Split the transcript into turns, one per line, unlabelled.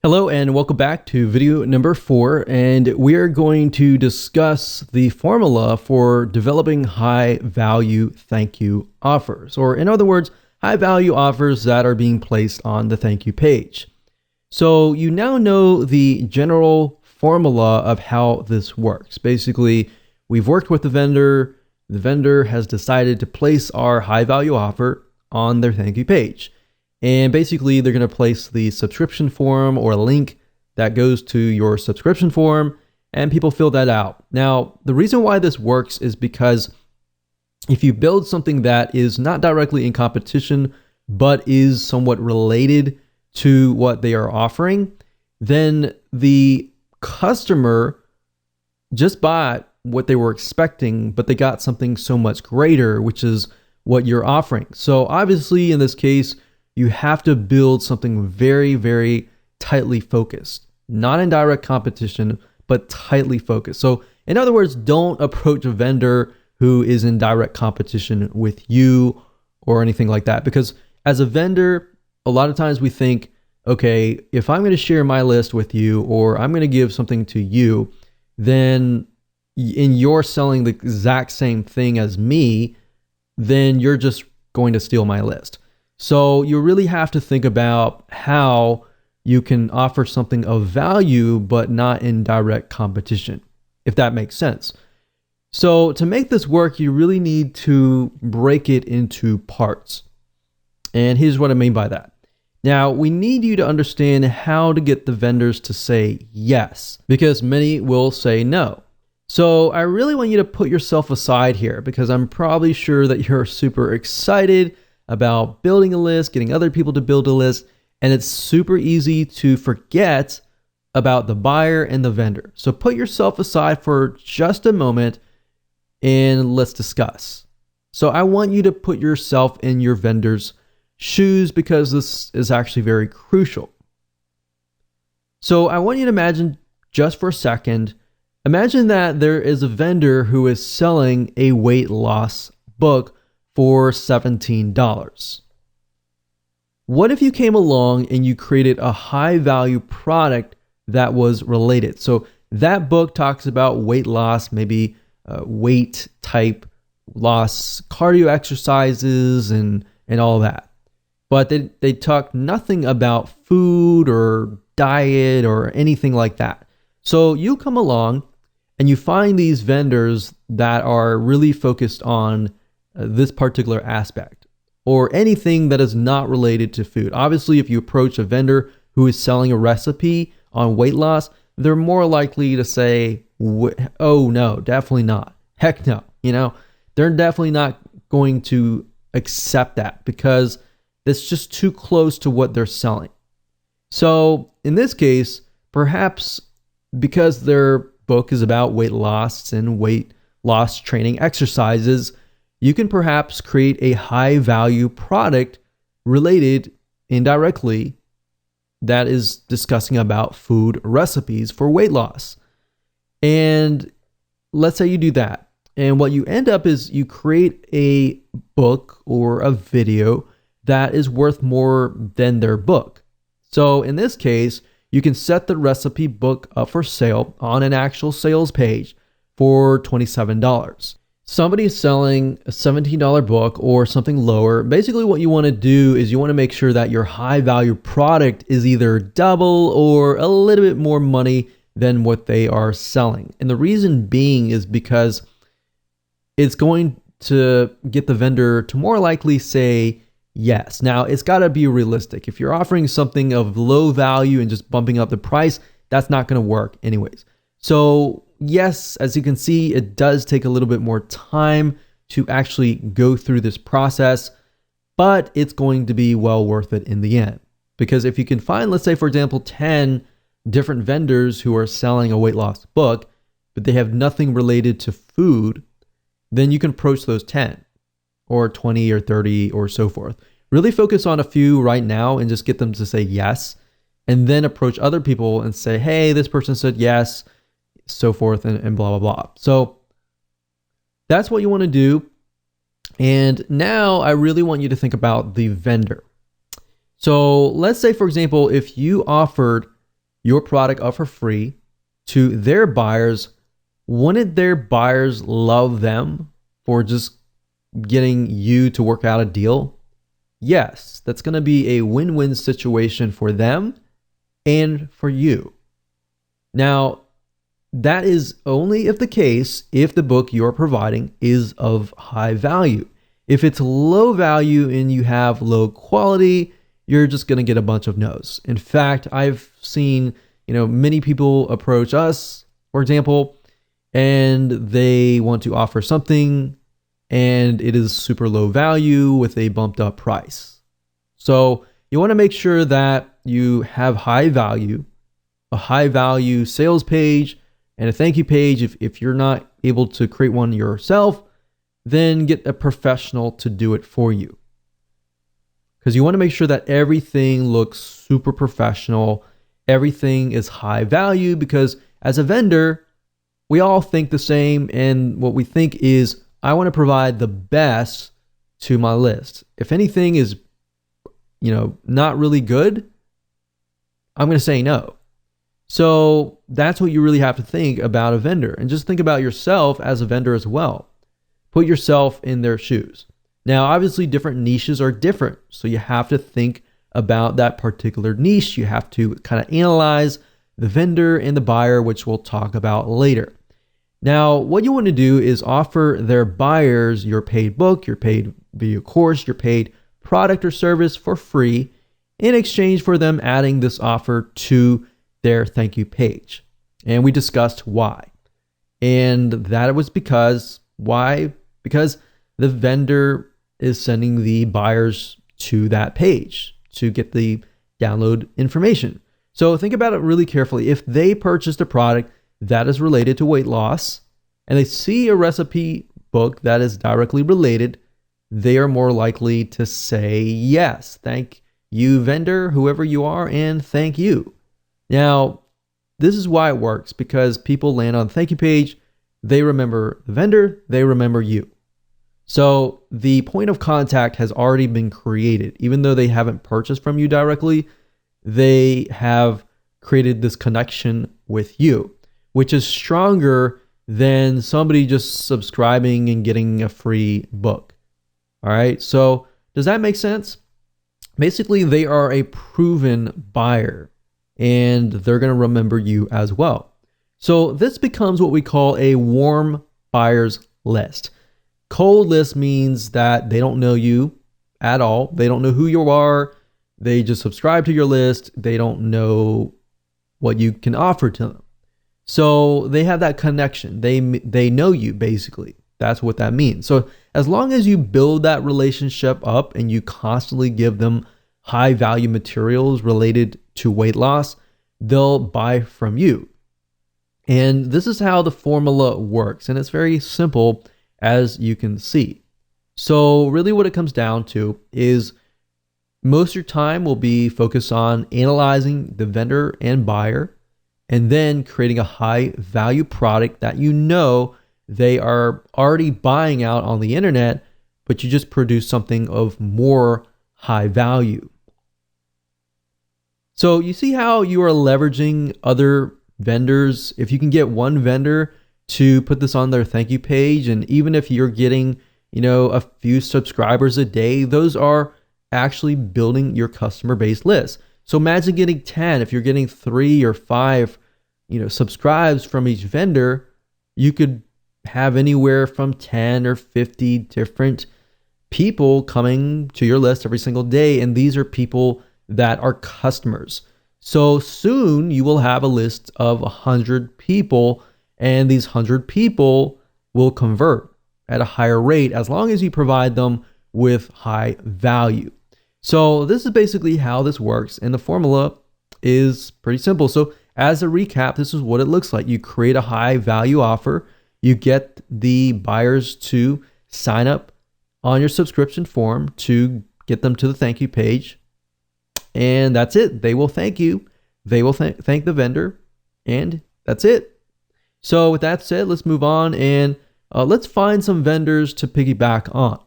Hello and welcome back to video number 4, and we are going to discuss the formula for developing high value thank you offers, or in other words, high value offers that are being placed on the thank you page. So you now know the general formula of how this works. Basically, we've worked with the vendor has decided to place our high value offer on their thank you page. And basically, they're going to place the subscription form or a link that goes to your subscription form, and people fill that out. Now, the reason why this works is because if you build something that is not directly in competition, but is somewhat related to what they are offering, then the customer just bought what they were expecting, but they got something so much greater, which is what you're offering. So obviously, in this case, you have to build something very, very tightly focused, not in direct competition, but tightly focused. So in other words, don't approach a vendor who is in direct competition with you or anything like that. Because as a vendor, a lot of times we think, okay, if I'm going to share my list with you, or I'm going to give something to you, then you're selling the exact same thing as me, then you're just going to steal my list. So you really have to think about how you can offer something of value, but not in direct competition, if that makes sense. So to make this work, you really need to break it into parts. And here's what I mean by that. Now, we need you to understand how to get the vendors to say yes, because many will say no. So I really want you to put yourself aside here, because I'm probably sure that you're super excited about building a list, getting other people to build a list, and it's super easy to forget about the buyer and the vendor. So put yourself aside for just a moment and let's discuss. So I want you to put yourself in your vendor's shoes, because this is actually very crucial. So I want you to imagine, just for a second, imagine that there is a vendor who is selling a weight loss book for $17. What if you came along and you created a high value product that was related? So that book talks about weight loss, maybe weight type loss, cardio exercises, and all that. But they talk nothing about food or diet or anything like that. So you come along and you find these vendors that are really focused on this particular aspect, or anything that is not related to food. Obviously, if you approach a vendor who is selling a recipe on weight loss, they're more likely to say, oh no, definitely not. Heck no. They're definitely not going to accept that, because it's just too close to what they're selling. So in this case, perhaps because their book is about weight loss and weight loss training exercises, you can perhaps create a high value product related indirectly that is discussing about food recipes for weight loss. And let's say you do that. And what you end up is you create a book or a video that is worth more than their book. So in this case, you can set the recipe book up for sale on an actual sales page for $27. Somebody is selling a $17 book or something lower. Basically, what you want to do is you want to make sure that your high value product is either double or a little bit more money than what they are selling. And the reason being is because it's going to get the vendor to more likely say yes. Now, it's got to be realistic. If you're offering something of low value and just bumping up the price, that's not going to work anyways. So yes, as you can see, it does take a little bit more time to actually go through this process, but it's going to be well worth it in the end. Because if you can find, let's say, for example, 10 different vendors who are selling a weight loss book, but they have nothing related to food, then you can approach those 10 or 20 or 30 or so forth. Really focus on a few right now and just get them to say yes, and then approach other people and say, hey, this person said yes, so forth, and blah, blah, blah. So that's what you want to do. And now I really want you to think about the vendor. So let's say, for example, if you offered your product up for free to their buyers, wouldn't their buyers love them for just getting you to work out a deal? Yes, that's going to be a win-win situation for them and for you. Now, that is only if the book you're providing is of high value. If it's low value and you have low quality, you're just going to get a bunch of no's. In fact, I've seen, many people approach us, for example, and they want to offer something and it is super low value with a bumped up price. So you want to make sure that you have high value, a high value sales page and a thank you page. If you're not able to create one yourself, then get a professional to do it for you. Because you want to make sure that everything looks super professional. Everything is high value, because as a vendor, we all think the same. And what we think is, I want to provide the best to my list. If anything is, not really good, I'm going to say no. So that's what you really have to think about a vendor, and just think about yourself as a vendor as well. Put yourself in their shoes. Now, obviously different niches are different. So you have to think about that particular niche. You have to kind of analyze the vendor and the buyer, which we'll talk about later. Now, what you want to do is offer their buyers your paid book, your paid video course, your paid product or service for free in exchange for them adding this offer to their thank you page. And we discussed why. And that was because the vendor is sending the buyers to that page to get the download information. So think about it really carefully. If they purchased a product that is related to weight loss and they see a recipe book that is directly related, they are more likely to say yes. Thank you, vendor, whoever you are, and thank you. Now, this is why it works, because people land on the thank you page, they remember the vendor, they remember you. So the point of contact has already been created. Even though they haven't purchased from you directly, they have created this connection with you, which is stronger than somebody just subscribing and getting a free book. All right. So does that make sense? Basically, they are a proven buyer and they're going to remember you as well. So this becomes what we call a warm buyers list. Cold list means that they don't know you at all. They don't know who you are. They just subscribe to your list. They don't know what you can offer to them. So they have that connection. They know you, basically. That's what that means. So as long as you build that relationship up and you constantly give them high value materials related to weight loss, they'll buy from you. And this is how the formula works. And it's very simple, as you can see. So really what it comes down to is most of your time will be focused on analyzing the vendor and buyer, and then creating a high value product that they are already buying out on the internet, but you just produce something of more high value. So you see how you are leveraging other vendors. If you can get one vendor to put this on their thank you page, and even if you're getting, a few subscribers a day, those are actually building your customer base list. So imagine getting 10. If you're getting 3 or 5, subscribes from each vendor, you could have anywhere from 10 or 50 different people coming to your list every single day. And these are people that are customers. So soon you will have a list of 100 people, and these 100 people will convert at a higher rate as long as you provide them with high value. So this is basically how this works, and the formula is pretty simple. So as a recap, this is what it looks like. You create a high value offer. You get the buyers to sign up on your subscription form to get them to the thank you page. And that's it. They will thank you. They will thank the vendor. And that's it. So with that said, let's move on and let's find some vendors to piggyback on.